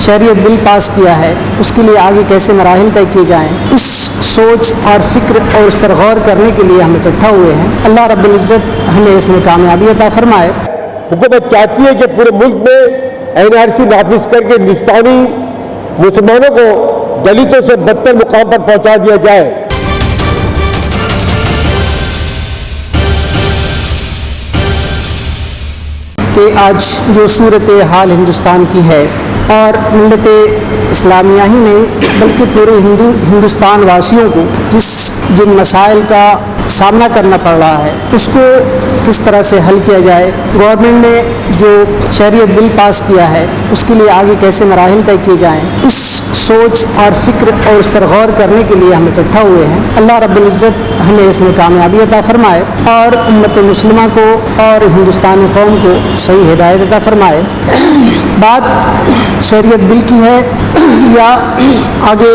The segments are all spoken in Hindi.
शरीयत बिल पास किया है उसके लिए आगे कैसे मराहिल तय किए जाएँ, इस सोच और फिक्र और उस पर गौर करने के लिए हम इकट्ठा हुए हैं। अल्लाह रब्बुल इज़्ज़त हमें इसमें कामयाबी अता फरमाए। हुकूमत चाहती है कि पूरे मुल्क में NRC नाफिज करके हिंदुस्तानी मुसलमानों को दलितों से बदतर मुकाम पर पहुंचा दिया जाए। कि आज जो सूरत हाल हिंदुस्तान की है और मिल्लत इस्लामिया ही नहीं बल्कि पूरे हिंदुस्तान वासियों को जिन मसाइल का सामना करना पड़ रहा है उसको किस तरह से हल किया जाए, गवर्नमेंट ने जो शरीयत बिल पास किया है उसके लिए आगे कैसे मराहिल तय किए जाएँ, इस सोच और फिक्र और उस पर गौर करने के लिए हम इकट्ठा हुए हैं। अल्लाह रब्बुल इज़्ज़त हमें इसमें कामयाबी अता फरमाए और उम्मत मुस्लिमा को और हिंदुस्तानी कौम को सही हिदायत अता फरमाए। बात शरीयत बिल की है या आगे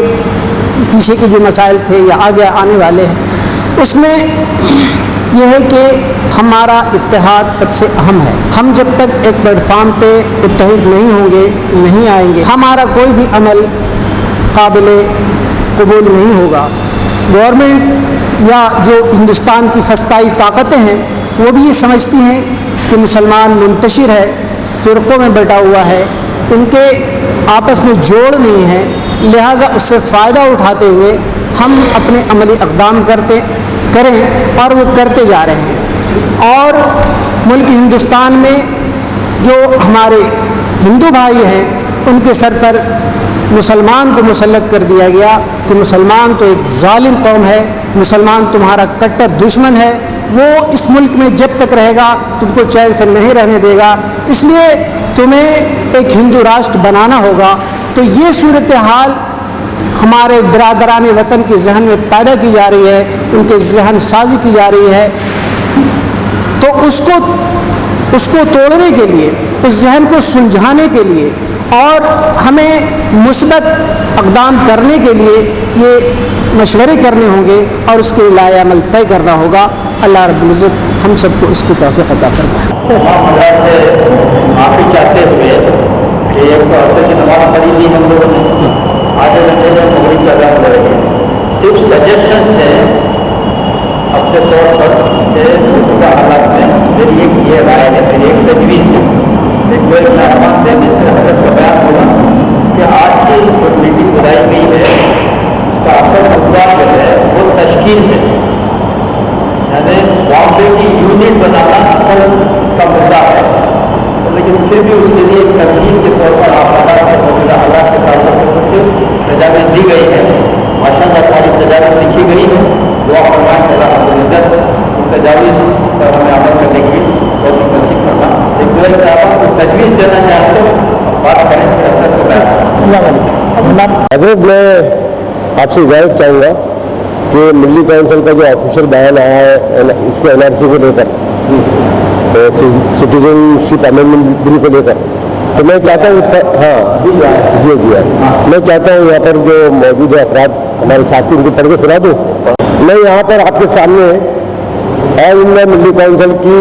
पीछे के जो मसाइल थे या आगे आने वाले हैं, उसमें यह है कि हमारा इत्तेहाद सबसे अहम है। हम जब तक एक प्लेटफार्म पे मुत्तहिद नहीं होंगे, नहीं आएंगे, हमारा कोई भी अमल काबिल कबूल नहीं होगा। गवर्नमेंट या जो हिंदुस्तान की फस्ताई ताकतें हैं वो भी ये समझती हैं कि मुसलमान मुंतशिर है, फ़िरक़ों में बटा हुआ है, इनके आपस में जोड़ नहीं है, लिहाजा उससे फ़ायदा उठाते हुए हम अपने अमली इक़दाम करें और वो करते जा रहे हैं। और मुल्क हिंदुस्तान में जो हमारे हिंदू भाई हैं उनके सर पर मुसलमान को मुसल्लत कर दिया गया कि मुसलमान तो एक जालिम कौम है, मुसलमान तुम्हारा कट्टर दुश्मन है, वो इस मुल्क में जब तक रहेगा तुमको चैन से नहीं रहने देगा, इसलिए तुम्हें एक हिंदू राष्ट्र बनाना होगा। तो ये सूरत हाल हमारे बिरादरान वतन के जहन में पैदा की जा रही है, उनके जहन साजी की जा रही है। तो उसको तोड़ने के लिए, उस जहन को सुलझाने के लिए और हमें मुस्बत इक़दाम करने के लिए ये मशवरे करने होंगे और उसके लिए लाए अमल तय करना होगा। अल्लाह रब्बुल इज़्ज़त हम सबको इसकी तौफ़ीक़ अता फरमाए। से माफ़ी चाहते हुए कि एक तो असर की नमाज़ पढ़ी थी हम लोगों ने, आधे घंटे में मगरिब का अज़ान करेंगे, सिर्फ सजेशंस थे अपने तौर पर कि मौजूदा हालात में मेरी एक ये राय है, मेरी एक तजवीज़ है। एक मेरे साहबान ने हज़रत का बयान हुआ कि आज की जो मीटिंग बुलाई गई है उसका असल मुद्दा जो है वो तश्कील है, यानी बॉम्बे की यूनिट बनाना असल इसका मुद्दा है। लेकिन फिर भी उसके लिए एक तरकीब के तौर पर आप से मौजूदा हालात के ताल्लुक से कुछ तजावीज़ दी गई है। माशाअल्लाह सारी तजावीज़ लिखी गई है। दुआ फरमाएं अल्लाह रब्बुल इज़्ज़त उन तजावीज़ पर हमें अमल करने की तौफ़ीक़ नसीब फरमा। एक मेरे साहब को तजवीज़ देना चाहें तो बात करें। हज़रत मैं आपसे इजाज़त चाहूँगा कि मिली काउंसिल का जो ऑफिशियल बयान आया है इसको NRC को लेकर, सिटीजनशिप अमेंडमेंट बिल को लेकर, तो मैं चाहता हूँ जी मैं चाहता हूँ यहाँ पर जो मौजूद अफराद हमारे साथी उनको पढ़ के सुना दूँ। मैं यहाँ पर आपके सामने ऑल इंडिया मिली काउंसिल की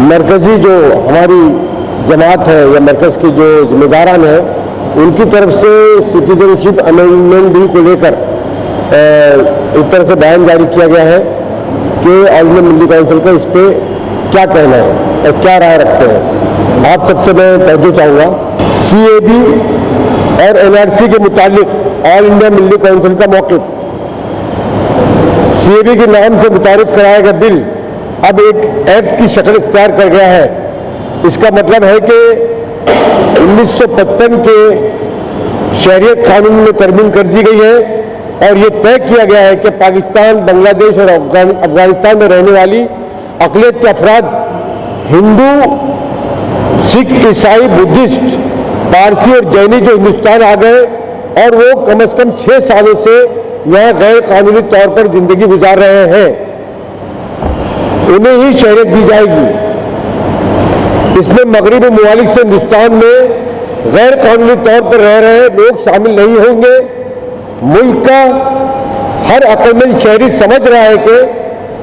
मरकज़ी जो हमारी जमात है या मरकज़ की जो जिम्मेदारान है उनकी तरफ से सिटीजनशिप अमेंडमेंट बिल को लेकर एक तरह से बयान जारी किया गया है कि ऑल इंडिया मिली काउंसिल का इस पर क्या कहना है और क्या राय रखते हैं। आप सबसे मैं तवज्जो चाहूँगा, CAB और NRC के मुतालिक ऑल इंडिया मिली काउंसिल का मौक़िफ़, CAB के नाम से मुतारिफ कराया गया बिल अब एक एक्ट की शक्ल इख्तियार कर गया है। इसका मतलब है कि 1955 के शहरियत कानून में तरमीम कर दी गई है और ये तय किया गया है कि पाकिस्तान, बांग्लादेश और अफगानिस्तान में रहने वाली अक़लियत के अफराद हिंदू, सिख, ईसाई, बुद्धिस्ट, पारसी और जैनी जो हिंदुस्तान आ गए और वो कम से कम 6 सालों से यहाँ गैर कानूनी तौर पर ज़िंदगी गुजार रहे हैं, उन्हें ही शहरियत दी जाएगी। इसमें मगरबी ममालिक से हिंदुस्तान में गैर कानूनी तौर पर रह रहे लोग शामिल नहीं होंगे। मुल्क का हर अक्लमंद शहरी समझ रहा है कि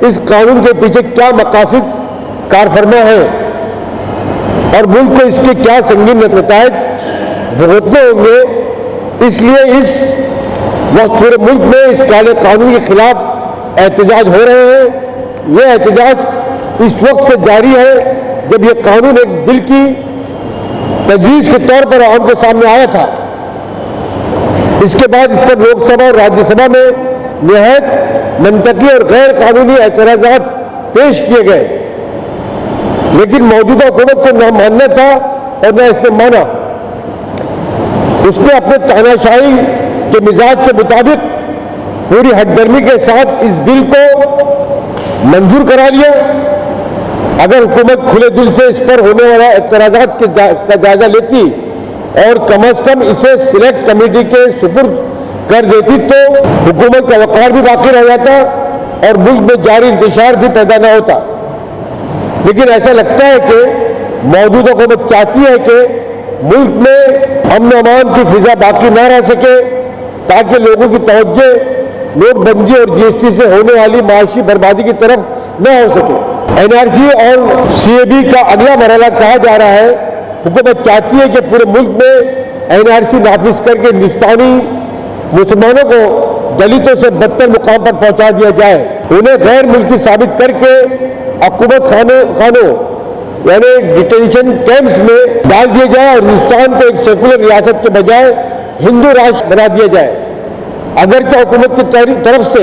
इस कानून के पीछे क्या मकासद कारफरमा है और मुल्क को इसके क्या संगीन नतायज भुगतने होंगे। इसलिए इस वक्त पूरे मुल्क में इस काले कानून के खिलाफ एहतजाज हो रहे हैं। ये एहतजाज इस वक्त से जारी है जब ये कानून एक बिल की तजवीज़ के तौर पर आवाम के सामने आया था। इसके बाद इस पर लोकसभा और राज्यसभा में निहायत मंतकी और गैर कानूनी एतराज़ात पेश किए गए, लेकिन मौजूदा हुकूमत को ना मानना था और ना इसने माना। उसने अपने तानाशाही के मिजाज के मुताबिक पूरी हटदर्मी के साथ इस बिल को मंजूर करा लिया। अगर हुकूमत खुले दिल से इस पर होने वाला एतराज़ात का जायजा लेती और कम अज कम इसे सिलेक्ट कमेटी के सुपुर्द कर देती तो हुकूमत का वक़ार भी बाकी रह जाता और मुल्क में जारी इंतशार भी पैदा न होता। लेकिन ऐसा लगता है कि मौजूदा हुकूमत चाहती है कि मुल्क में अमन अमान की फिजा बाकी ना रह सके, ताकि लोगों की तवज्जो नोटबंदी और जीएसटी से होने वाली माशी बर्बादी की तरफ न हो सके। एनआरसी और सीएबी का अगला मरहला कहा जा रहा है। हुकूमत चाहती है कि पूरे मुल्क में एनआरसी नाफिज करके हिंदुस्तानी मुसलमानों को दलितों से बदतर मुकाम पर पहुंचा दिया जाए, उन्हें गैर मुल्की साबित करके हुकूमत खानों यानी डिटेंशन कैंप्स में डाल दिया जाए और हिंदुस्तान को एक सेकुलर रियासत के बजाय हिंदू राष्ट्र बना दिया जाए। अगरचे हुकूमत की तरफ से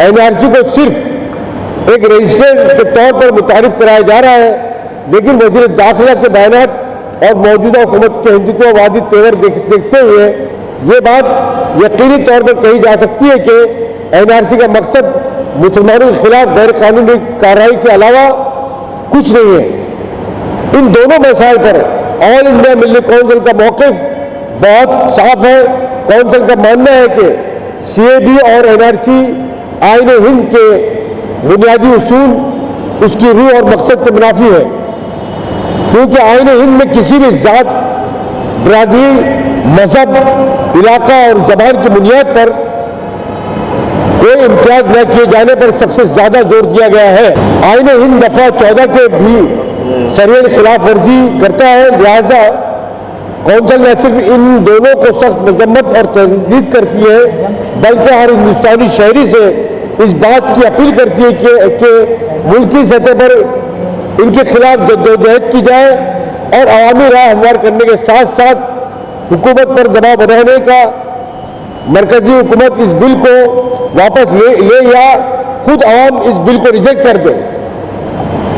एनआरसी को सिर्फ एक रजिस्टर के तौर पर मुतारिफ कराया जा रहा है, लेकिन वज़ीर दाखिला के बयानात और मौजूदा हुकूमत के हिंदुत्ववादी तेवर देखते हुए ये बात यकीनी तौर पर कही जा सकती है कि एनआरसी का मकसद मुसलमानों के खिलाफ गैर कानूनी कार्रवाई के अलावा कुछ नहीं है। इन दोनों मसाइल पर ऑल इंडिया मिल्ली काउंसिल का मौक़िफ़ बहुत साफ है। काउंसिल का मानना है कि सीएबी और एनआरसी आईन हिंद के बुनियादी उसूल, उसकी रूह और मकसद के मुनाफी है, क्योंकि आईन हिंद में किसी भी जात, बरादरी, मजहब, इलाका और जबान की बुनियाद पर कोई इम्तियाज न किए जाने पर सबसे ज्यादा जोर दिया गया है। आईन हिंद दफा 14 के भी सरियत खिलाफ वर्जी करता है। लिहाजा काउंसिल न सिर्फ इन दोनों को सख्त मजम्मत और तजदीद करती है, बल्कि हर हिंदुस्तानी शहरी से इस बात की अपील करती है कि मुल्की सतह पर इनके खिलाफ जद्दोजहद की जाए और अवामी राय हमवार करने के साथ साथ हुकूमत पर दबाव बनाने का मरकजी हुकूमत इस बिल को वापस ले या खुद आवाम इस बिल को रिजेक्ट कर दे।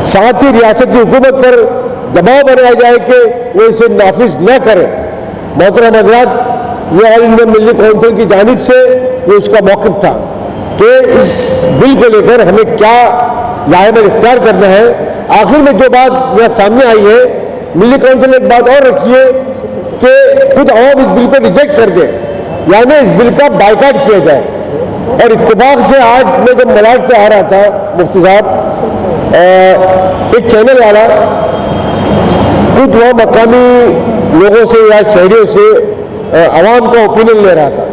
साथ ही रियासत की हुकूमत पर दबाव बनाया जाए कि वो इसे नाफिज न करे। मोहतरम हज़रात, ये ऑल इंडिया मिल्ली काउंसिल की जानिब से ये उसका मौक़िफ़ था कि इस बिल को लेकर हमें क्या लाएमल इख्तियार करना है। आखिर में जो बात मेरे सामने आई है, मिल्ली काउंसिल ने एक बात और रखी है कि खुद आवाम इस बिल को रिजेक्ट कर दे, यानी इस बिल का बाइकाट किया जाए। और इत्तेफाक से आज मैं जब मलाड से आ रहा था मुफ्ती साहब, एक चैनल वाला कुछ वहाँ मकामी लोगों से या शहरियों से आवाम का ओपिनियन ले रहा था,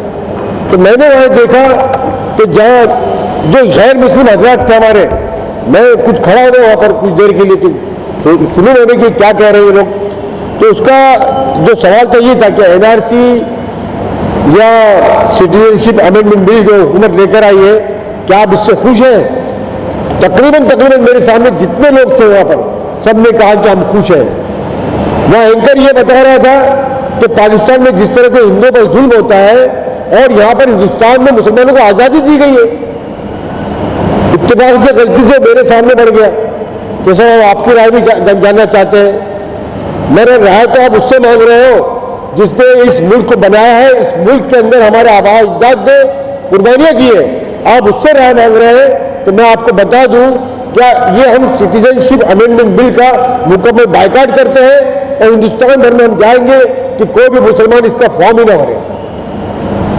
तो मैंने वहाँ देखा कि जहाँ जो गैर मुस्लिम हजरात थे हमारे, मैं कुछ खड़ा हुआ वहाँ पर कुछ देर के लिए, तो सुनो मैंने कि क्या कह रहे हैं लोग। तो उसका जो सवाल था ये था कि एनआरसी या सिटीजनशिप अमेंडमेंट बिल जो हुकूमत लेकर आई है, क्या आप इससे खुश हैं? तकरीबन मेरे सामने जितने लोग थे वहाँ पर सब ने कहा कि हम खुश हैं। वहाँ एंकर ये बता रहा था कि पाकिस्तान में जिस तरह से हिंदुओं पर जुल्म होता है और यहाँ पर हिंदुस्तान में मुसलमानों को आज़ादी दी गई है, इत्तेफाक से गलती से मेरे सामने बढ़ गया कि सर आपकी राय भी जानना चाहते हैं। मेरा राय तो आप उससे मांग रहे हो जिसने इस मुल्क को बनाया है, इस मुल्क के अंदर हमारे आबाद ने कुर्बानियाँ दी है, आप उससे राय मांग रहे हैं। तो मैं आपको बता दूं, क्या ये हम सिटीजनशिप अमेंडमेंट बिल का मुकम्मल बाइकाट करते हैं और हिंदुस्तान भर में हम जाएंगे कि कोई भी मुसलमान इसका फॉर्म ही ना भरे,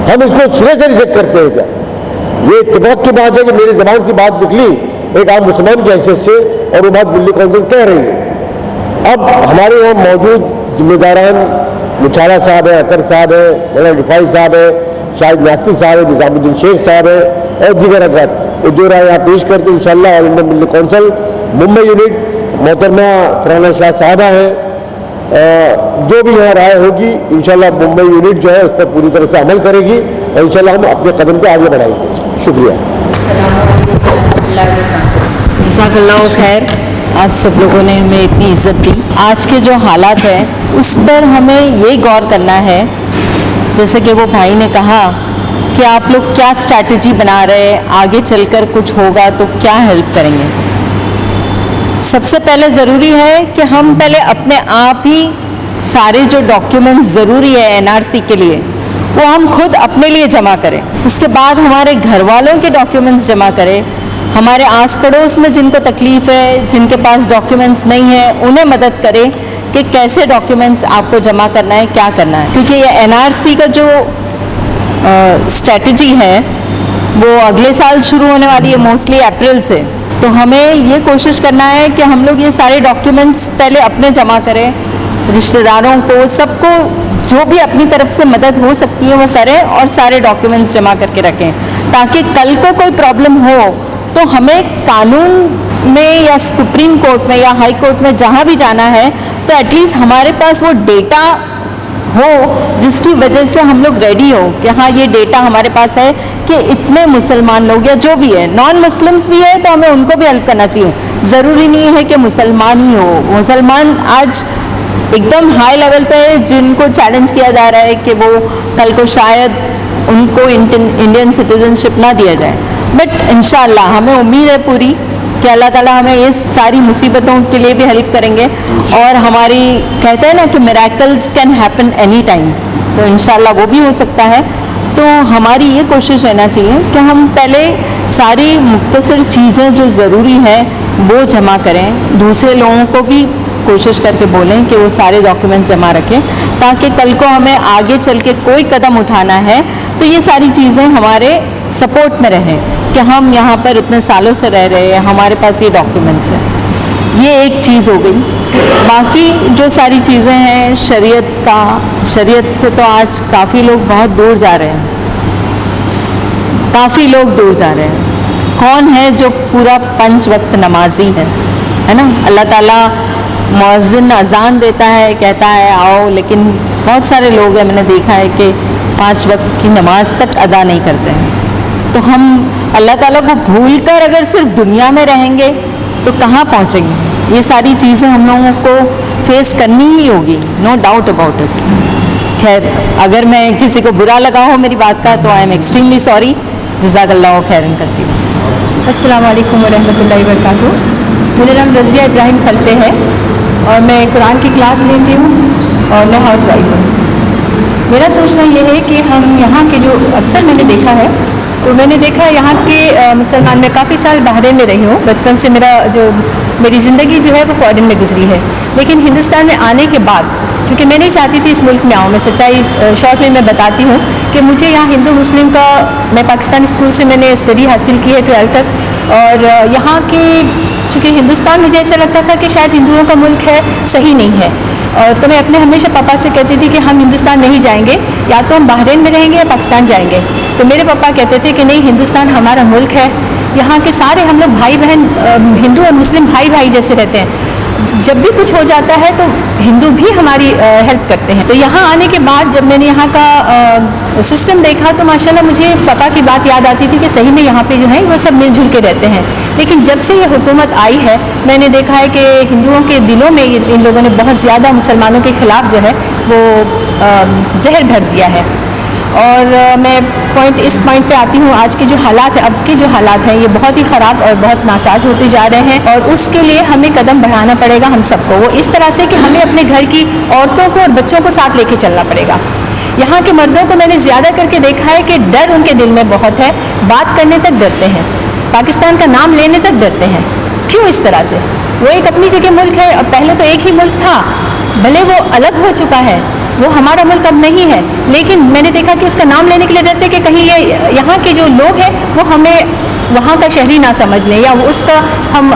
हम इसको सिरे से रिजेक्ट करते हैं क्या? ये इत्तेफाक की बात है कि मेरी ज़बान से बात निकली एक आम मुसलमान की हैसियत से, और वो बात मिल्ली काउंसिल कह रही है। अब हमारे यहाँ मौजूद जिम्मेदारान मुछारा साहब है, अतर साहब है, मौलाना रिफाई साहब है, शाहिद नासिर साहब है, निज़ामुद्दीन शेख साहब है और दीगर हज़रात जो राय यहाँ पेश करते हैं इंशाअल्लाह। ऑल इंडिया मिल्ली काउंसिल मुंबई यूनिट मोहतरमा फराना शाह साहबा है जो भी यहाँ राय होगी इंशाल्लाह मुंबई यूनिट जो है उस पर पूरी तरह से अमल करेगी और इंशाल्लाह हम अपने कदम पे आगे बढ़ाएंगे। शुक्रिया। जज़ाकल्लाह खैर, आप सब लोगों ने हमें इतनी इज्जत दी। आज के जो हालात है उस पर हमें ये गौर करना है, जैसे कि वो भाई ने कहा कि आप लोग क्या स्ट्रैटेजी बना रहे हैं, आगे चलकर कुछ होगा तो क्या हेल्प करेंगे। सबसे पहले ज़रूरी है कि हम पहले अपने आप ही सारे जो डॉक्यूमेंट्स ज़रूरी है एनआरसी के लिए वो हम खुद अपने लिए जमा करें। उसके बाद हमारे घर वालों के डॉक्यूमेंट्स जमा करें, हमारे आस पड़ोस में जिनको तकलीफ़ है, जिनके पास डॉक्यूमेंट्स नहीं है, उन्हें मदद करें कि कैसे डॉक्यूमेंट्स आपको जमा करना है, क्या करना है। क्योंकि ये एनआरसी का जो स्ट्रैटेजी है वो अगले साल शुरू होने वाली है, मोस्टली अप्रैल से। तो हमें ये कोशिश करना है कि हम लोग ये सारे डॉक्यूमेंट्स पहले अपने जमा करें, रिश्तेदारों को, सबको जो भी अपनी तरफ से मदद हो सकती है वो करें और सारे डॉक्यूमेंट्स जमा करके रखें, ताकि कल को कोई प्रॉब्लम हो तो हमें कानून में या सुप्रीम कोर्ट में या हाई कोर्ट में जहाँ भी जाना है तो एटलीस्ट हमारे पास वो डेटा हो जिसकी वजह से हम लोग रेडी हो कि हाँ ये डेटा हमारे पास है कि इतने मुसलमान लोग या जो भी है, नॉन मुस्लिम्स भी है तो हमें उनको भी हेल्प करना चाहिए। ज़रूरी नहीं है कि मुसलमान ही हो, मुसलमान आज एकदम हाई लेवल पे जिनको चैलेंज किया जा रहा है कि वो कल को शायद उनको इंडियन सिटीजनशिप ना दिया जाए, बट इंशाअल्लाह हमें उम्मीद है पूरी कि अल्लाह ताला हमें ये सारी मुसीबतों के लिए भी हेल्प करेंगे और हमारी कहते हैं ना कि miracles can happen any time, तो इंशाअल्लाह वो भी हो सकता है। तो हमारी ये कोशिश रहना चाहिए कि हम पहले सारी मुख्तसर चीज़ें जो ज़रूरी है वो जमा करें, दूसरे लोगों को भी कोशिश करके बोलें कि वो सारे डॉक्यूमेंट्स जमा रखें, ताकि कल को हमें आगे चल के कोई कदम उठाना है तो ये सारी चीज़ें हमारे सपोर्ट में रहें कि हम यहाँ पर इतने सालों से रह रहे हैं, हमारे पास ये डॉक्यूमेंट्स हैं। ये एक चीज़ हो गई। बाकी जो सारी चीज़ें हैं शरीयत से तो आज काफ़ी लोग बहुत दूर जा रहे हैं, काफ़ी लोग दूर जा रहे हैं। कौन है जो पूरा 5 वक्त नमाजी है ना। अल्लाह ताला मुअज्जिन अजान देता है, कहता है आओ, लेकिन बहुत सारे लोग हैं मैंने देखा है कि 5 वक्त की नमाज तक अदा नहीं करते हैं। तो हम अल्लाह ताला को भूलकर अगर सिर्फ दुनिया में रहेंगे तो कहाँ पहुँचेंगे। ये सारी चीज़ें हम लोगों को फेस करनी ही होगी, नो डाउट अबाउट इट। खैर, अगर मैं किसी को बुरा लगा हो मेरी बात का तो आई एम एक्सट्रीमली सॉरी। जज़ाकल्लाहु खैरन कसीर। अस्सलामु अलैकुम वरहमतुल्लाहि वबरकातुहू। मेरा नाम रज़िया इब्राहिम खलते है और मैं कुरान की क्लास लेती हूँ और मैं हाउस वाइफ हूँ। मेरा सोचना ये है कि हम यहाँ के जो अक्सर मैंने देखा है, तो मैंने देखा यहाँ के मुसलमान, मैं काफ़ी साल बहरीन में रही हूँ, बचपन से मेरी ज़िंदगी जो है वो फ़ॉरेन में गुजरी है। लेकिन हिंदुस्तान में आने के बाद, चूँकि मैं नहीं चाहती थी इस मुल्क में आऊँ, मैं सच्चाई शॉर्ट में मैं बताती हूँ कि मुझे यहाँ हिंदू मुस्लिम का, मैं पाकिस्तानी स्कूल से मैंने स्टडी हासिल की है 12th तक, और यहाँ के चूँकि हिंदुस्तान मुझे ऐसा लगता था कि शायद हिंदुओं का मुल्क है, सही नहीं है। तो मैं अपने हमेशा पापा से कहती थी कि हम हिंदुस्तान नहीं जाएंगे, या तो हम बहरीन में रहेंगे या पाकिस्तान जाएंगे। तो मेरे पापा कहते थे कि नहीं, हिंदुस्तान हमारा मुल्क है, यहाँ के सारे हम लोग भाई बहन, हिंदू और मुस्लिम भाई भाई जैसे रहते हैं। जब भी कुछ हो जाता है तो हिंदू भी हमारी हेल्प करते हैं। तो यहाँ आने के बाद जब मैंने यहाँ का सिस्टम देखा तो माशाल्लाह मुझे पापा की बात याद आती थी कि सही में यहाँ पे जो है वो सब मिलजुल के रहते हैं। लेकिन जब से ये हुकूमत आई है मैंने देखा है कि हिंदुओं के दिलों में इन लोगों ने बहुत ज़्यादा मुसलमानों के ख़िलाफ़ जो है वो जहर भर दिया है। और मैं इस पॉइंट पे आती हूँ, आज के जो हालात हैं, अब के जो हालात हैं, ये बहुत ही ख़राब और बहुत नासाज होते जा रहे हैं और उसके लिए हमें कदम बढ़ाना पड़ेगा हम सबको। वो इस तरह से कि हमें अपने घर की औरतों को और बच्चों को साथ लेके चलना पड़ेगा। यहाँ के मर्दों को मैंने ज़्यादा करके देखा है कि डर उनके दिल में बहुत है, बात करने तक डरते हैं, पाकिस्तान का नाम लेने तक डरते हैं। क्यों इस तरह से? वो एक अपनी जगह मुल्क है और पहले तो एक ही मुल्क था, भले वो अलग हो चुका है, वो हमारा मुल्क अब नहीं है, लेकिन मैंने देखा कि उसका नाम लेने के लिए डरते कि कहीं ये यहाँ के जो लोग हैं वो हमें वहाँ का शहरी ना समझ लें, या उसका हम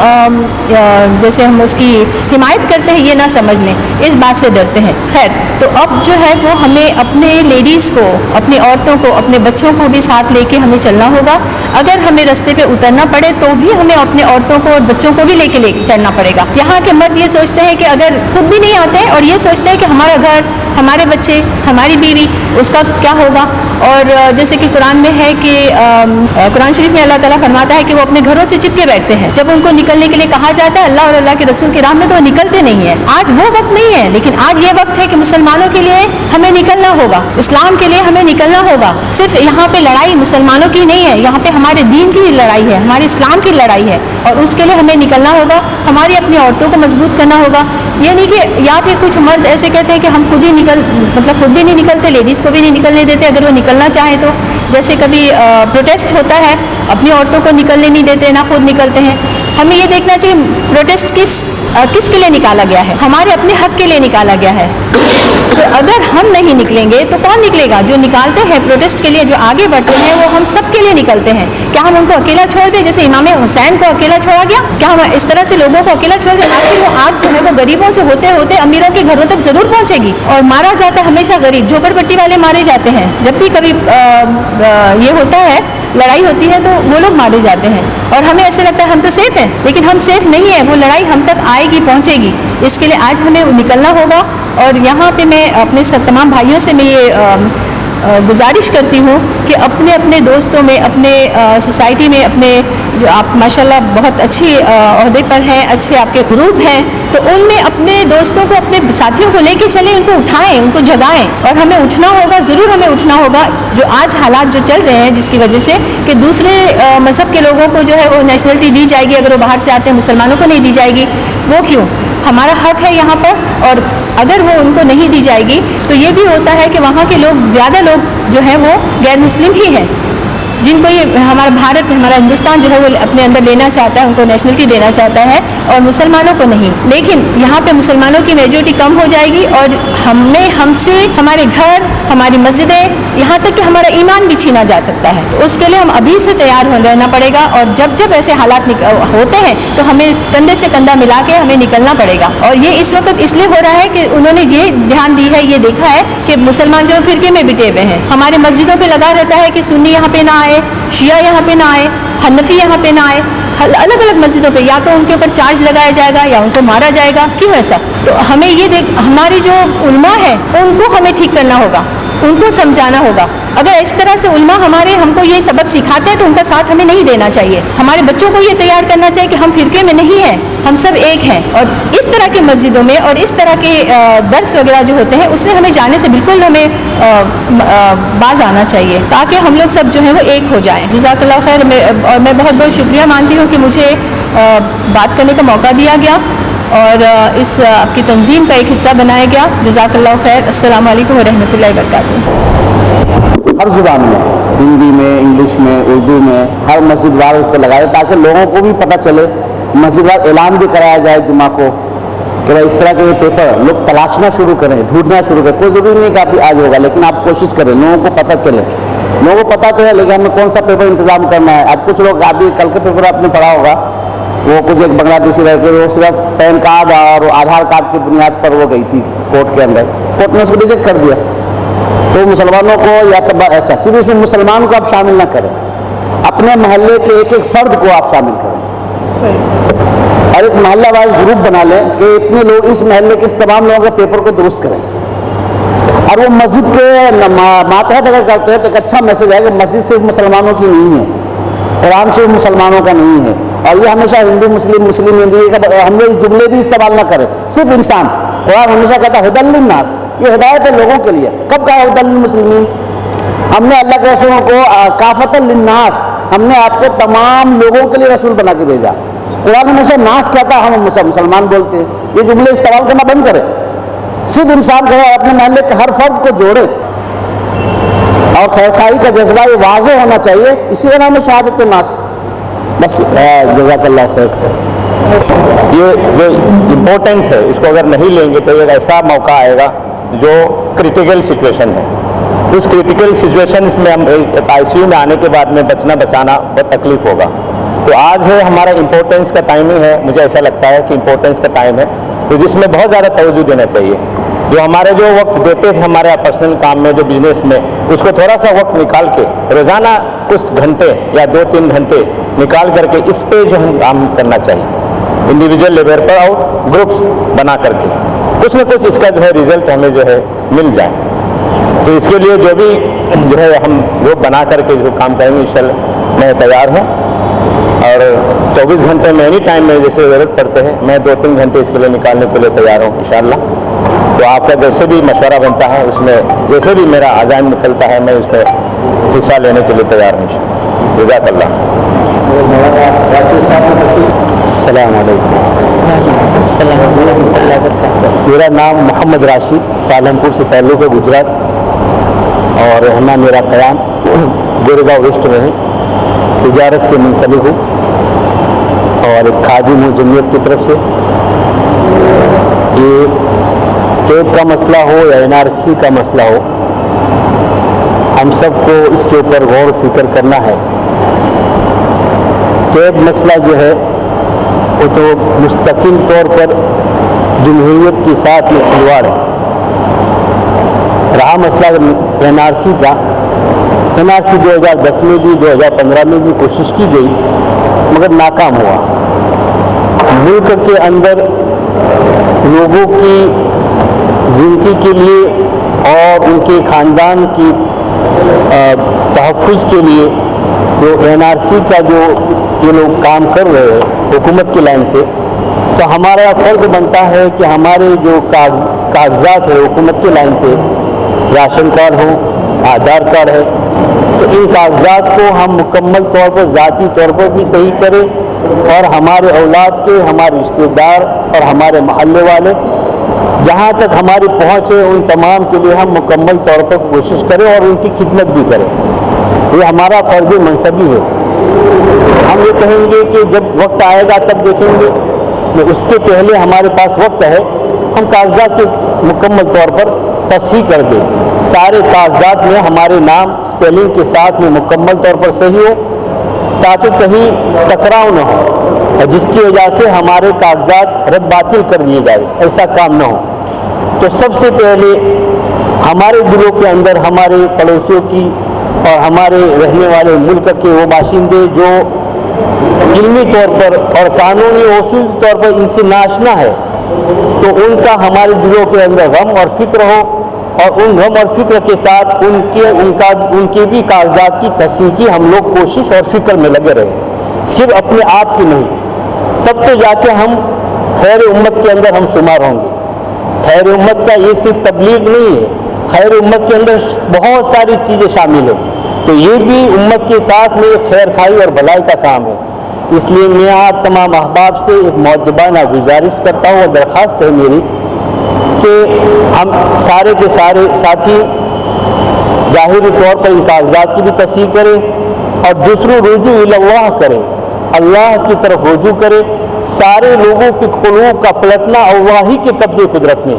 जैसे हम उसकी हिमायत करते हैं ये ना समझ लें, इस बात से डरते हैं। खैर, तो अब जो है वो हमें अपने लेडीज़ को, अपनी औरतों को, अपने बच्चों को भी साथ लेके हमें चलना होगा। अगर हमें रास्ते पे उतरना पड़े तो भी हमें अपने औरतों को और बच्चों को भी लेके चलना पड़ेगा। यहाँ के मर्द ये सोचते हैं कि अगर खुद भी नहीं आते हैं और ये सोचते हैं कि हमारा घर, हमारे बच्चे, हमारी बीवी, उसका क्या होगा। और जैसे कि कुरान में है कि कुरान शरीफ में अल्लाह ताला फरमाता है कि वो अपने घरों से चिपके बैठते हैं। जब उनको निकलने के लिए कहा जाता है अल्लाह और अल्लाह के रसूल की राह में, तो वो निकलते नहीं है। आज वो वक्त नहीं है, लेकिन आज ये वक्त है कि मुसलमानों के लिए हमें निकलना होगा, इस्लाम के लिए हमें निकलना होगा। सिर्फ यहाँ पे लड़ाई मुसलमानों की नहीं है, यहाँ पे हमारे दीन की लड़ाई है, हमारे इस्लाम की लड़ाई है, और उसके लिए हमें निकलना होगा। हमारी अपनी औरतों को मजबूत करना होगा। ये नहीं कि या फिर कुछ मर्द ऐसे कहते हैं कि हम खुद ही मतलब खुद भी नहीं निकलते, लेडीज़ को भी नहीं निकलने देते अगर वो निकलना चाहे तो। जैसे कभी प्रोटेस्ट होता है, अपनी औरतों को निकलने नहीं देते, ना खुद निकलते हैं। हमें ये देखना चाहिए प्रोटेस्ट किसके लिए निकाला गया है, हमारे अपने हक के लिए निकाला गया है। तो अगर हम नहीं निकलेंगे तो कौन निकलेगा? जो निकालते हैं प्रोटेस्ट के लिए, जो आगे बढ़ते हैं, वो हम सब के लिए निकलते हैं। क्या हम उनको अकेला छोड़ दें जैसे इमाम हुसैन को अकेला छोड़ा गया? क्या हम इस तरह से लोगों को अकेला छोड़ दें? आखिर वो आग जो है वो गरीबों से होते होते अमीरों के घरों तक जरूर पहुंचेगी। और मारा जाता है हमेशा गरीब, झोपड़पट्टी वाले मारे जाते हैं। जब भी कभी ये होता है, लड़ाई होती है, तो वो लोग मारे जाते हैं। और हमें ऐसे लगता है हम तो सेफ हैं, लेकिन हम सेफ नहीं है। वो लड़ाई हम तक आएगी, पहुंचेगी। इसके लिए आज हमें निकलना होगा। और यहाँ पे मैं अपने सब तमाम भाइयों से मैं ये गुजारिश करती हूँ कि अपने अपने दोस्तों में, अपने सोसाइटी में, अपने जो आप माशाल्लाह बहुत अच्छी ओहदे पर हैं, अच्छे आपके ग्रुप हैं, तो उनमें अपने दोस्तों को, अपने साथियों को लेके चलें, उनको उठाएं, उनको जगाएं। और हमें उठना होगा, ज़रूर हमें उठना होगा। जो आज हालात जो चल रहे हैं जिसकी वजह से कि दूसरे मज़हब के लोगों को जो है वो नेशनलिटी दी जाएगी, अगर वो बाहर से आते हैं, मुसलमानों को नहीं दी जाएगी। वो क्यों? हमारा हक है यहाँ पर, और अगर वो उनको नहीं दी जाएगी तो ये भी होता है कि वहाँ के लोग, ज़्यादा लोग जो हैं वो गैर मुस्लिम ही हैं, जिनको ये हमारा भारत, हमारा हिंदुस्तान जो है वो अपने अंदर लेना चाहता है, उनको नेशनलिटी देना चाहता है, और मुसलमानों को नहीं। लेकिन यहाँ पे मुसलमानों की मेजॉरिटी कम हो जाएगी, और हमसे हमारे घर, हमारी मस्जिदें, यहाँ तक कि हमारा ईमान भी छीना जा सकता है। तो उसके लिए हम अभी से तैयार रहना पड़ेगा। और जब जब ऐसे हालात होते हैं तो हमें कंधे से कंधा मिला के हमें निकलना पड़ेगा। और ये इस वक्त इसलिए हो रहा है कि उन्होंने ये ध्यान दी है, ये देखा है कि मुसलमान जो फिरके में बिटे हुए हैं। हमारे मस्जिदों पर लगा रहता है कि सुन्नी यहाँ पे ना आए, शिया यहाँ पे ना आए, हनफी यहाँ पे ना आए। अलग अलग मस्जिदों पे या तो उनके ऊपर चार्ज लगाया जाएगा या उनको मारा जाएगा। क्यों ऐसा? तो हमें ये हमारी जो उल्मा है उनको हमें ठीक करना होगा, उनको समझाना होगा। अगर इस तरह से उल्मा हमको ये सबक सिखाते हैं तो उनका साथ हमें नहीं देना चाहिए। हमारे बच्चों को ये तैयार करना चाहिए कि हम फिरके में नहीं हैं, हम सब एक हैं। और इस तरह की मस्जिदों में और इस तरह के दर्स वगैरह जो होते हैं उसमें हमें जाने से बिल्कुल हमें बाज आना चाहिए, ताकि हम लोग सब जो है वो एक हो जाएं। जज़ाकल्लाह खैर। और मैं बहुत बहुत शुक्रिया मानती हूँ कि मुझे बात करने का मौका दिया गया और इस आपकी तंजीम का एक हिस्सा बनाया गया। जज़ाकल्लाह खैर। अस्सलाम वालेकुम व रहमतुल्लाहि व बरकातुहू। हर ज़ुबान में, हिंदी में, इंग्लिश में, उर्दू में, हर मस्जिद वाले उसको लगाए ताकि लोगों को भी पता चले। मस्जिद वाले ऐलान भी कराया जाए जुमा को कि भाई इस तरह के ये पेपर लोग तलाशना शुरू करें, ढूंढना शुरू करें। कोई ज़रूरी नहीं कि आप आज होगा, लेकिन आप कोशिश करें, लोगों को पता चले। लोगों को पता तो है, लेकिन हमें कौन सा पेपर इंतज़ाम करना है। अब कुछ लोग, अभी कल के पेपर आपने पढ़ा होगा, वो कुछ एक बांग्लादेशी लड़के, वो सिर्फ पैन कार्ड और आधार कार्ड की बुनियाद पर वो गई थी कोर्ट के अंदर, कोर्ट ने उसको रिजेक्ट कर दिया। तो मुसलमानों को या तो अच्छा, सिर्फ इसमें मुसलमान को आप शामिल ना करें, अपने मोहल्ले के एक एक फ़र्द को आप शामिल करें और एक मोहल्ला वाइज ग्रुप बना लें कि इतने लोग इस मोहल्ले के तमाम लोगों के पेपर को दुरुस्त करें। और वो मस्जिद के मातहत अगर करते हैं तो एक अच्छा मैसेज है कि मस्जिद सिर्फ मुसलमानों की नहीं है, कुरान सिर्फ मुसलमानों का नहीं है। और ये हमेशा हिंदू मुस्लिम, मुस्लिम हिंदू, हम लोग जुमले भी इस्तेमाल ना करें, सिर्फ इंसान। कुरान हमेशा कहता है हुदल लिन्नास, ये हिदायत है लोगों के लिए। कब कहा हुदल लिलमुस्लिमीन? हमने अल्लाह के रसूल को काफतल लिन्नास, हमने आपको तमाम लोगों के लिए रसूल बना के भेजा। कुरान हमेशा नास कहता है, हम मुसलमान बोलते हैं। ये जुमले इस्तेमाल करना बंद करें, सिर्फ इंसान करें, अपने मोहल्ले के हर फर्द को जोड़े और खैरखाई का जज्बा ये वाज़ेह होना चाहिए। इसी का नाम है शहादत नास। बस जज़ाकल्लाह खैर। ये जो इम्पोर्टेंस है इसको अगर नहीं लेंगे तो एक ऐसा मौका आएगा जो क्रिटिकल सिचुएशन है। उस क्रिटिकल सिचुएशन में हम ICU में आने के बाद में बचना बचाना बहुत तकलीफ होगा। तो आज है हमारा इम्पोर्टेंस का टाइमिंग है, मुझे ऐसा लगता है कि इम्पोर्टेंस का टाइम है, तो जिसमें बहुत ज़्यादा तवज्जो देना चाहिए। जो हमारे जो वक्त देते थे हमारे पर्सनल काम में, जो बिजनेस में, उसको थोड़ा सा वक्त निकाल के रोज़ाना कुछ घंटे या 2-3 घंटे निकाल करके इस पे जो हम काम करना चाहिए इंडिविजुअल लेवल पर और ग्रुप्स बना करके कुछ न कुछ इसका जो है रिजल्ट हमें जो है मिल जाए। तो इसके लिए जो भी जो है हम ग्रुप बना करके जो काम करेंगे इंशाल्लाह मैं तैयार हूँ। और 24 घंटे में एनी टाइम में जैसे ज़रूरत पड़ते हैं मैं 2-3 घंटे इसके लिए निकालने के लिए तैयार हूँ इंशाल्लाह। तो आपका जैसे भी मशवरा बनता है उसमें जैसे भी मेरा अज़ाइम निकलता है मैं उसमें हिस्सा लेने के लिए तैयार हूँ इंशाल्लाह। जज़ाकल्लाह। अस्सलाम वालेकुम। मेरा नाम मोहम्मद राशिद, पालमपुर से ताल्लुक़ है, गुजरात, और रहना मेरा क़याम गोरेगांव वेस्ट में है। तिजारत से मुंसलिक हूँ और एक खादिम हूँ जमीयत की तरफ से। ये कैब का मसला हो या NRC का मसला हो, हम सबको इसके ऊपर गौर फिक्र करना है। कैब मसला जो है वो तो मुस्तकिल तौर पर जमहूरियत के साथ में खिलवाड़ है। रहा मसला NRC का, NRC 2010 में भी 2015 में भी कोशिश की गई मगर नाकाम हुआ। मुल्क के अंदर लोगों की गिनती के लिए और उनके ख़ानदान की तहफ़्फ़ुज़ के लिए जो NRC का जो ये लोग काम कर रहे हैं हुकूमत की लाइन से, तो हमारा फ़र्ज़ बनता है कि हमारे जो कागज़ात है हुकूमत की लाइन से, राशन कार्ड हो, आधार कार्ड है, तो इन कागज़ात को हम मुकम्मल तौर पर ज़ाती तौर पर भी सही करें और हमारे औलाद के, हमारे रिश्तेदार और हमारे महल्ले वाले जहाँ तक हमारी पहुँच है उन तमाम के लिए हम मुकम्मल तौर पर कोशिश करें और उनकी खिदमत भी करें। ये हमारा फ़र्ज़ मनसबी है। हम ये कहेंगे कि जब वक्त आएगा तब देखेंगे, तो उसके पहले हमारे पास वक्त है, हम कागज़ात के मुकम्मल तौर पर तस्हीह कर दें। सारे कागज़ात में हमारे नाम स्पेलिंग के साथ में मुकम्मल तौर पर सही हो ताकि कहीं टकराव न हो और जिसकी वजह से हमारे कागज़ात रद्द बातिल कर दिए जाए, ऐसा काम न हो। तो सबसे पहले हमारे दिलों के अंदर हमारे पड़ोसियों की और हमारे रहने वाले मुल्क के वो बाशिंदे जो इल्मी तौर पर और कानूनी उसूल तौर पर इनसे नाशना है, तो उनका हमारे दिलों के अंदर गम और फिक्र हो और उन गम और फिक्र के साथ उनके भी कागजात की तस्हीह की हम लोग कोशिश और फिक्र में लगे रहे, सिर्फ अपने आप की नहीं। तब तो जाके हम खैर उम्मत के अंदर हम शुमार होंगे। खैर उम्मत का ये सिर्फ तबलीग नहीं है, खैर उम्मत के अंदर बहुत सारी चीज़ें शामिल है, तो ये भी उम्मत के साथ में खैर खाई और भलाई का काम है। इसलिए मैं आप तमाम अहबाब से एक मौजबाना गुजारिश करता हूँ और दरख्वास्त है मेरी कि हम सारे के सारे साथी ज़ाहिरी तौर पर इन कागजात की भी तस्हीह करें और दूसरों रुजू इल्लाह करें, अल्लाह की तरफ रुजू करें। सारे लोगों के क़ुलूब का पलटना अल्लाह ही के कब्ज़े कुदरत में।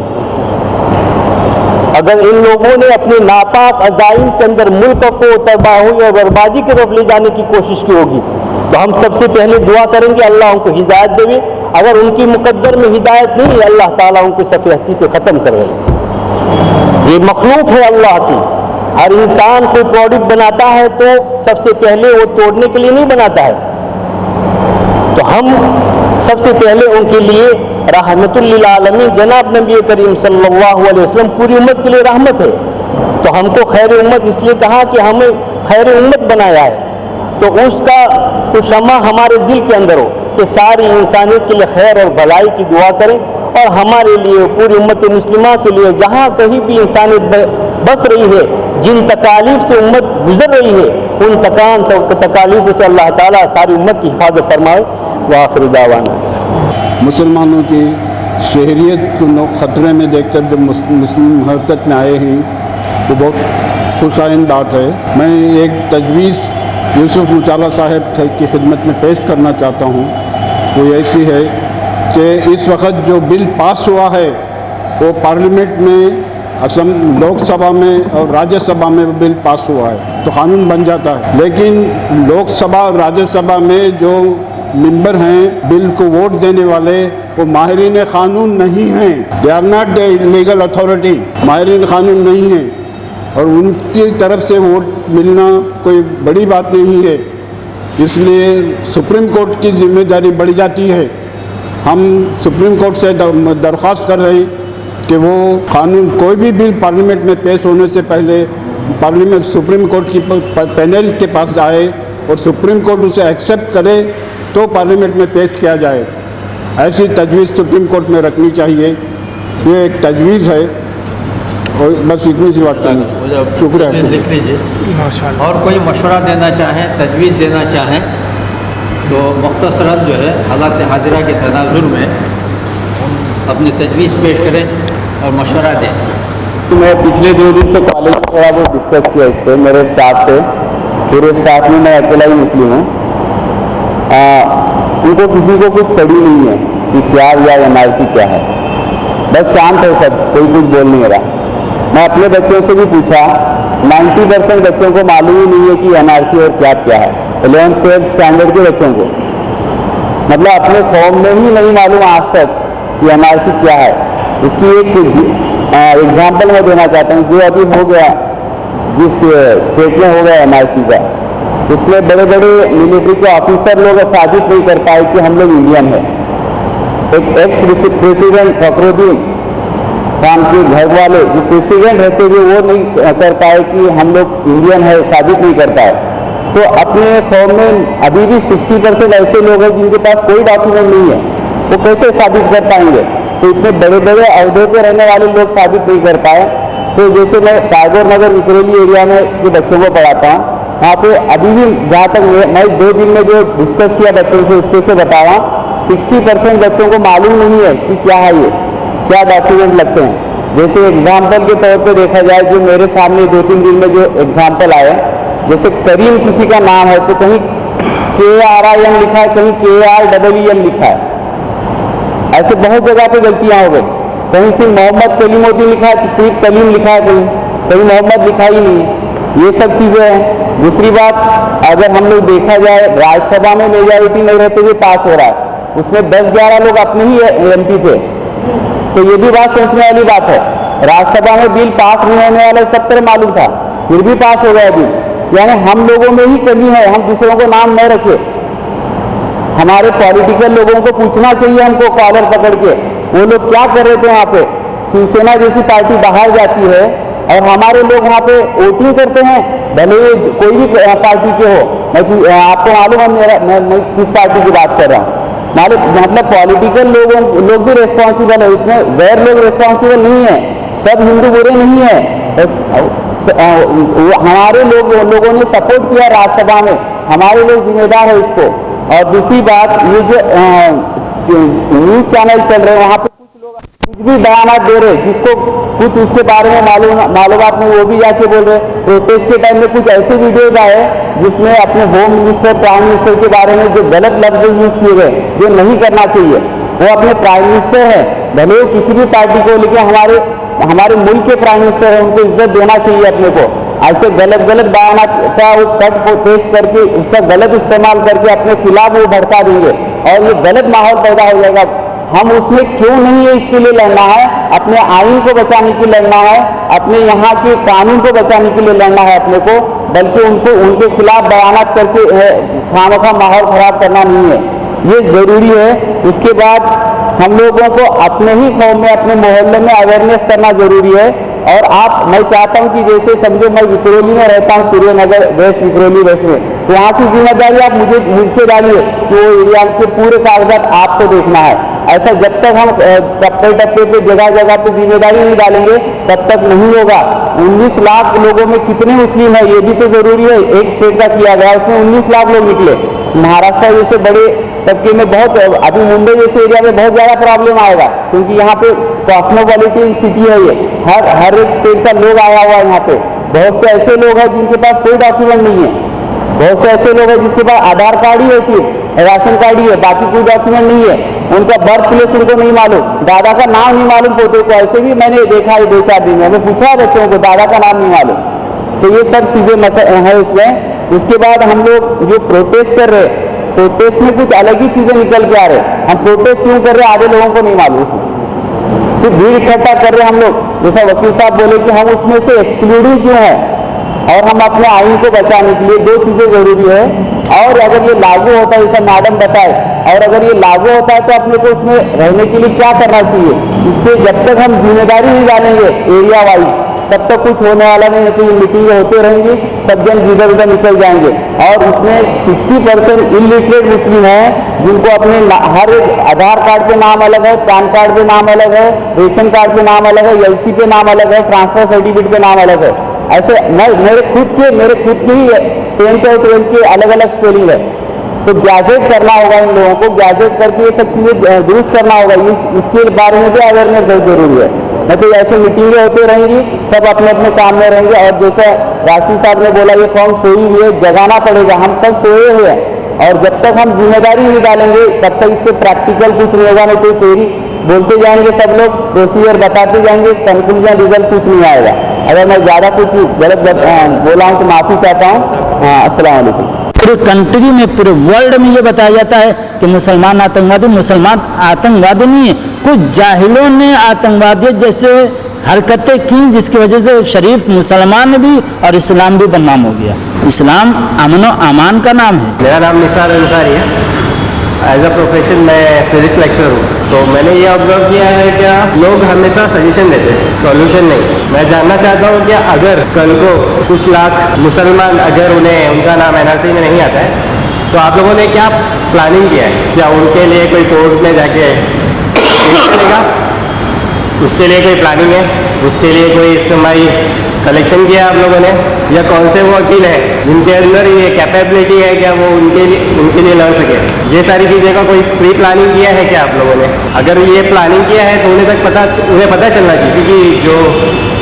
अगर इन लोगों ने अपने नापाक अज़ाइम के अंदर मुल्क को तबाही और बर्बादी की तरफ ले जाने की कोशिश की होगी, तो हम सबसे पहले दुआ करेंगे अल्लाह उनको हिदायत देवे। अगर उनकी मुकद्दर में हिदायत नहीं है, अल्लाह ताला उनको सफ़े हस्ती से ख़त्म कर रहे। ये मखलूक है अल्लाह की। हर इंसान कोई प्रोडक्ट बनाता है तो सबसे पहले वो तोड़ने के लिए नहीं बनाता है, तो हम सबसे पहले उनके लिए रहमतुल लिल आलमीन जनाब नबी करीम सल्लल्लाहु अलैहि वसल्लम पूरी उम्मत के लिए रहमत है। तो हमको खैर उम्मत इसलिए कहा कि हमें खैर उम्मत बनाया है, तो उसका कुछ शमा हमारे दिल के अंदर हो कि सारी इंसानियत के लिए खैर और भलाई की दुआ करें और हमारे लिए पूरी उम्मत मुस्लिमा के लिए जहाँ कहीं भी इंसानियत बस रही है, जिन तकालीफ से उम्मत गुजर रही है, उन तकालीफ से अल्लाह ताला सारी उम्मत की हिफाजत फरमाए। वाखिर दावाना। मुसलमानों की शहरियत को ख़तरे में देखकर जब मुस्लिम हरकत में आए हैं तो बहुत खुशाइन बात है। मैं एक तजवीज़ यूसुफ मुचाला साहब की खिदमत में पेश करना चाहता हूँ। वो ऐसी है कि इस वक्त जो बिल पास हुआ है वो पार्लियामेंट में असम लोकसभा में और राज्यसभा में बिल पास हुआ है तो कानून बन जाता है, लेकिन लोकसभा और राज्यसभा में जो मेंबर हैं बिल को वोट देने वाले वो माहिरीन कानून नहीं हैं। They are not the legal authority, माहिरीन कानून नहीं हैं और उनकी तरफ से वोट मिलना कोई बड़ी बात नहीं है। इसलिए सुप्रीम कोर्ट की जिम्मेदारी बढ़ जाती है। हम सुप्रीम कोर्ट से दरख्वास्त कर रहे हैं कि वो कानून कोई भी बिल पार्लियामेंट में पेश होने से पहले पार्लियामेंट सुप्रीम कोर्ट की पैनल के पास जाए और सुप्रीम कोर्ट उसे एक्सेप्ट करे तो पार्लियामेंट में पेश किया जाए। ऐसी तजवीज़ सुप्रीम कोर्ट में रखनी चाहिए। ये एक तजवीज़ है और बस इतनी सी बात करनी। शुक्रिया। लिख लीजिए। और कोई मशवरा देना चाहें, तजवीज़ देना चाहें तो मुख्तसरन जो है हालात हाजिरा के तनाजुर में अपनी तजवीज़ पेश करें और मशवरा दें। मैं पिछले 2 दिन से कॉलेज में थोड़ा बहुत डिस्कस किया इस पर मेरे स्टाफ से। पूरे स्टाफ में मैं अकेला ही मुस्लिम हूँ। उनको किसी को कुछ पड़ी नहीं है कि क्या या NRC क्या है, बस शांत है सब, कोई कुछ बोल नहीं रहा। मैं अपने बच्चों से भी पूछा, 90% बच्चों को मालूम ही नहीं है कि NRC और क्या क्या है। 11th 12th स्टैंडर्ड के बच्चों को मतलब अपने कौम में ही नहीं मालूम आज तक कि NRC क्या है। उसकी एक एग्जाम्पल मैं देना चाहता हूँ। जो अभी हो गया, जिस स्टेट में हो गया NRC का, उसमें बड़े बड़े मिलिट्री के ऑफिसर लोग साबित नहीं कर पाए कि हम लोग इंडियन हैं। एक एक्स प्रेसिडेंट फखरुद्दीन खान के घर वाले जो प्रेसिडेंट रहते हुए वो नहीं कर पाए कि हम लोग इंडियन है, साबित नहीं कर पाए। तो अपने कौम में अभी भी 60% ऐसे लोग हैं जिनके पास कोई डॉक्यूमेंट नहीं है, वो कैसे साबित कर पाएंगे? तो इतने बड़े बड़े अहदे पे रहने वाले लोग साबित नहीं कर पाए। तो जैसे मैं टागोर नगर विक्रोली एरिया में के बच्चों को पढ़ाता हूँ, वहाँ पे अभी भी जहाँ तक मैं 2 दिन में जो डिस्कस किया बच्चों से उस पर से बता रहा हूँ, 60% बच्चों को मालूम नहीं है कि क्या है ये, क्या डॉक्यूमेंट लगते हैं। जैसे एग्जाम्पल के तौर पे देखा जाए, जो मेरे सामने 2-3 दिन में जो एग्जाम्पल आए, जैसे करीम किसी का नाम है तो कहीं KRIM लिखा है, कहीं KREEM लिखा है। ऐसे बहुत जगह पे गलतियाँ हो गई। कहीं सिर्फ मोहम्मद कलीमुद्दीन लिखा है तो सिर्फ कलीम लिखा है, कहीं मोहम्मद लिखा ही नहीं है। ये सब चीज़ें हैं। दूसरी बात, अगर हम लोग देखा जाए, राज्यसभा में मेजॉरिटी नहीं रहते हुए पास हो रहा है, उसमें 10-11 लोग अपने ही MP थे। तो ये भी बात सोचने वाली बात है। राज्यसभा में बिल पास नहीं होने वाला सब तरह मालूम था, फिर भी पास हो गया बिल। यानी हम लोगों में ही कमी है, हम दूसरों को नाम न रखे। हमारे पॉलिटिकल लोगों को पूछना चाहिए हमको कॉलर पकड़ के, वो लोग क्या कर रहे थे वहाँ पे। शिवसेना जैसी पार्टी बाहर जाती है और हमारे लोग वहाँ पे वोटिंग करते हैं, भले कोई भी पार्टी के हो। आपको मालूम है मैं किस पार्टी की बात कर रहा हूँ। मतलब पॉलिटिकल लोग भी रिस्पॉन्सिबल है, उसमें गैर लोग रिस्पॉन्सिबल नहीं है। सब हिंदू बुरे नहीं है, हमारे लोगों ने सपोर्ट किया राज्यसभा में, हमारे लोग जिम्मेदार है इसको। और दूसरी बात, ये जो न्यूज़ चैनल चल रहे हैं वहाँ पे कुछ लोग कुछ भी बयान दे रहे, जिसको कुछ उसके बारे में मालूमात नहीं, वो भी जाके बोल रहे। प्रोटेस्ट के टाइम में कुछ ऐसे वीडियोज आए जिसमें अपने होम मिनिस्टर, प्राइम मिनिस्टर के बारे में जो गलत लफ्ज़ यूज़ किए गए, जो नहीं करना चाहिए। वो अपने प्राइम मिनिस्टर हैं, भले किसी भी पार्टी को, लेकिन हमारे मुल्क के प्राइम मिनिस्टर हैं, उनको इज्जत देना चाहिए अपने को। ऐसे गलत बयान का वो कट पेस्ट करके उसका गलत इस्तेमाल करके अपने खिलाफ वो भड़का देंगे और ये गलत माहौल पैदा हो जाएगा। हम उसमें क्यों नहीं है, इसके लिए लड़ना है, अपने आइन को बचाने के लिए लड़ना है, अपने यहाँ के कानून को बचाने के लिए लड़ना है अपने को, बल्कि उनके खिलाफ बयानात करके खामखा माहौल खराब करना नहीं है। ये ज़रूरी है। उसके बाद हम लोगों को अपने ही कौम में, अपने मोहल्ले में अवेयरनेस करना ज़रूरी है। और मैं चाहता हूं कि जैसे समझो मैं विक्रोली में रहता हूं, सूर्यनगर वेस्ट, विक्रोली वेस्ट में, तो वहाँ की जिम्मेदारी आप मुझ पे डालिए कि वो एरिया के पूरे कागजात आपको देखना है। ऐसा जब तक हम टप्पे पे जगह पे जिम्मेदारी नहीं डालेंगे तब तक नहीं होगा। 19 लाख लोगों में कितने मुस्लिम है ये भी तो ज़रूरी है। एक स्टेट का किया गया, उसमें 19 लाख लोग निकले। महाराष्ट्र जैसे बड़े तबके में बहुत, अभी मुंबई जैसे एरिया में बहुत ज़्यादा प्रॉब्लम आएगा, क्योंकि यहाँ पे कॉस्मोपॉलिटन सिटी है ये, हर एक स्टेट का लोग आया हुआ है यहाँ पे। बहुत से ऐसे लोग हैं जिनके पास कोई डॉक्यूमेंट नहीं है, बहुत से ऐसे लोग हैं जिसके पास आधार कार्ड ही है, सिर्फ राशन कार्ड ही है, बाकी कोई डॉक्यूमेंट नहीं है। उनका बर्थ प्लेस उनको नहीं मालूम, दादा का नाम नहीं मालूम पोते को। ऐसे भी मैंने देखा है 2-4 दिन में, हमें पूछा है बच्चों को, दादा का नाम नहीं मालूम। तो ये सब चीज़ें हैं उसमें। उसके बाद हम लोग जो प्रोटेस्ट कर रहे हैं, प्रोटेस्ट में कुछ अलग ही चीज़ें निकल के आ रहे हैं। हम प्रोटेस्ट क्यों कर रहे हैं आधे लोगों को नहीं मालूम। उसमें सिर्फ भीड़ इकट्ठा कर रहे हैं हम लोग, जैसा वकील साहब बोले कि हम उसमें से एक्सक्लूडिंग क्यों है। और हम अपने आइन को बचाने के लिए 2 चीज़ें ज़रूरी है। और अगर ये लागू होता है, जैसा मैडम बताए, और अगर ये लागू होता है तो अपने को उसमें रहने के लिए क्या करना चाहिए। इस पर जब तक हम जिम्मेदारी नहीं डालेंगे एरिया वाइज, तब तक कुछ होने वाला नहीं है। तो ये मीटिंगें होते रहेंगी, सब जन जिधर उधर निकल जाएंगे। और इसमें 60% इलिटरेट मुस्लिम हैं, जिनको अपने हर एक आधार कार्ड पे नाम अलग है, पैन कार्ड पे नाम अलग है, रेशन कार्ड पे नाम अलग है, LC पे नाम अलग है, ट्रांसफर सर्टिफिकेट पे नाम अलग है। ऐसे मेरे खुद के ही 10th और 12th के अलग अलग स्पेलिंग है। तो गैजेट करना होगा इन लोगों को, गैजेट करके ये सब चीज़ें दुरुस्त करना होगा। इसके बारे में भी अवेयरनेस बहुत ज़रूरी है। नहीं तो ऐसे मीटिंगें होती रहेंगी, सब अपने अपने काम में रहेंगे। और जैसा राशि साहब ने बोला, ये फॉर्म सोई हुई है, जगाना पड़ेगा। हम सब सोए हुए हैं, और जब तक हम जिम्मेदारी नहीं डालेंगे तब तक इस पर प्रैक्टिकल कुछ नहीं होगा। नहीं तो थ्योरी बोलते जाएंगे सब लोग, प्रोसीजर बताते जाएंगे, कंक्लूजन रिजल्ट कुछ नहीं आएगा। अगर मैं ज़्यादा कुछ गलत बोला हूँ तो माफ़ी चाहता हूँ। हाँ, अस्सलाम वालेकुम। पूरे कंट्री में, पूरे वर्ल्ड में ये बताया जाता है कि मुसलमान आतंकवादी नहीं है। कुछ जाहिलों ने आतंकवादियत जैसे हरकतें की, जिसकी वजह से शरीफ मुसलमान भी और इस्लाम भी बदनाम हो गया। इस्लाम अमन और अमान का नाम है। मेरा नाम निसार अंसारी है। एज अ प्रोफेशन मैं फिजिक्स लेक्चरर हूँ। तो मैंने ये ऑब्जर्व किया है कि लोग हमेशा सजेशन देते हैं, सॉल्यूशन नहीं। मैं जानना चाहता हूँ कि अगर कल को कुछ लाख मुसलमान अगर उन्हें उनका नाम NRC में नहीं आता है, तो आप लोगों ने क्या प्लानिंग किया है? क्या उनके लिए कोई कोर्ट में जाके चलेगा? उसके लिए कोई प्लानिंग है? उसके लिए कोई इस्तेमाली कलेक्शन किया आप लोगों ने? या कौन से वो वकील हैं जिनके अंदर ये कैपेबिलिटी है क्या वो उनके लिए लड़ सके? ये सारी चीज़ें का कोई प्री प्लानिंग किया है क्या आप लोगों ने? अगर ये प्लानिंग किया है तो उन्हें पता चलना चाहिए, क्योंकि जो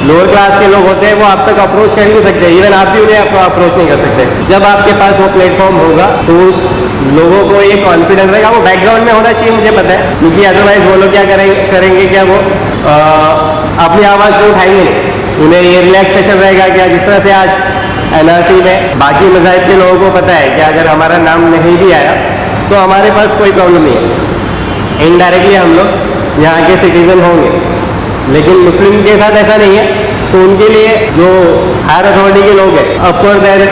लोअर क्लास के लोग होते हैं वो आप तक अप्रोच कर ही नहीं सकते। इवन आप भी उन्हें अप्रोच नहीं कर सकते। जब आपके पास वो प्लेटफॉर्म होगा तो उस लोगों को ये कॉन्फिडेंस रहेगा। वो बैकग्राउंड में होना चाहिए, मुझे पता है, क्योंकि अदरवाइज वो लोग क्या करेंगे क्या वो अपनी आवाज़ को उठाएंगे नहीं। उन्हें ये रिलैक्सेशन रहेगा क्या, जिस तरह से आज NRC में बाकी मज़ाहिब के लोगों को पता है कि अगर हमारा नाम नहीं भी आया तो हमारे पास कोई प्रॉब्लम नहीं है, इनडायरेक्टली हम लोग यहाँ के सिटीज़न होंगे। लेकिन मुस्लिम के साथ ऐसा नहीं है। तो उनके लिए जो हायर अथॉरिटी के लोग हैं, अपर देन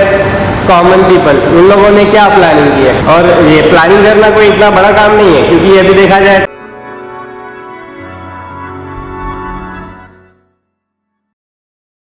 कॉमन पीपल, उन लोगों ने क्या प्लानिंग की है? और ये प्लानिंग करना कोई इतना बड़ा काम नहीं है, क्योंकि ये भी देखा जाए